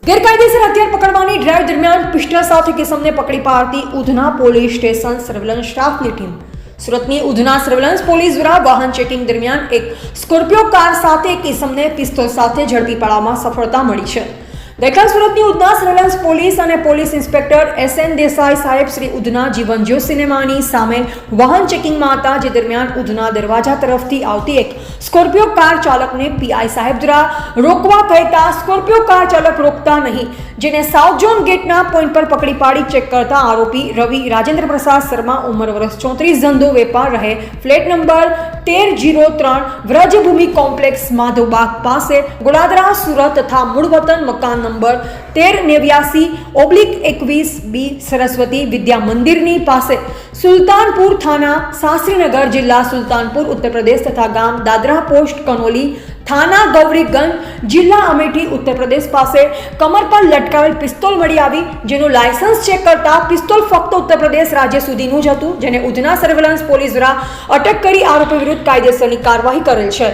ગેરકાયદેસર હથિયાર પકડવાની ડ્રાઈવ દરમિયાન પિસ્ટલ સાથે કિસમને પકડી પાડતી ઉધના પોલીસ સ્ટેશન સર્વેલન્સ સ્ટાફની ટીમ. સુરતની ઉધના સર્વેલન્સ પોલીસ દ્વારા વાહન ચેકિંગ દરમિયાન એક સ્કોર્પિયો કાર સાથે એક કિસમને પિસ્તોલ સાથે ઝડપી પાડવામાં સફળતા મળી છે. ગઈકાલ સુરતની ઉધના સર્વેલન્સ પોલીસ અને પોલીસ ઇન્સ્પેક્ટર એસ.એન. દેસાઈ સાહેબ શ્રી ઉધના જીવનજ્યોત સિનેમાની સામે વાહન ચેકિંગમાં હતા, જે દરમિયાન ઉધના દરવાજા તરફથી આવતી એક સ્કોર્પિયો કાર ચાલકને પીઆઈ સાહેબ દ્વારા રોકવા કહેતા સ્કોર્પિયો કાર ચાલક રોકતા નહીં, જેને સાઉથ ઝોન ગેટના પોઈન્ટ પર પકડી પાડી ચેક કરતા આરોપી રવિ રાજેન્દ્ર પ્રસાદ શર્મા, ઉંમર વર્ષ 34, ધંધો વેપાર, રહે flat number 1303, Vrajbhumi complex, Madhavbaug પાસે, ગોડાદરા, સુરત તથા મૂળ વતન મકાન નંબર 1389/21B સરસ્વતી વિદ્યા મંદિરની પાસે, સુલતાનપુર થાના, શાસ્ત્રીનગર જિલ્લા સુલતાનપુર ઉત્તર પ્રદેશ તથા ગામ દાદરા પોસ્ટ કનોલી થાના ગૌરીગંજ જિલ્લા અમેઠી ઉત્તર પ્રદેશ પાસે કમર પર લટકાવેલ પિસ્તોલ મળી આવી, જેનું લાયસન્સ ચેક કરતા પિસ્તોલ ફક્ત ઉત્તર પ્રદેશ રાજ્ય સુધીનું જ હતું, જેને ઉધના સર્વેલન્સ પોલીસ દ્વારા અટક કરી આરોપી વિરુદ્ધ કાયદેસરની કાર્યવાહી કરેલ છે.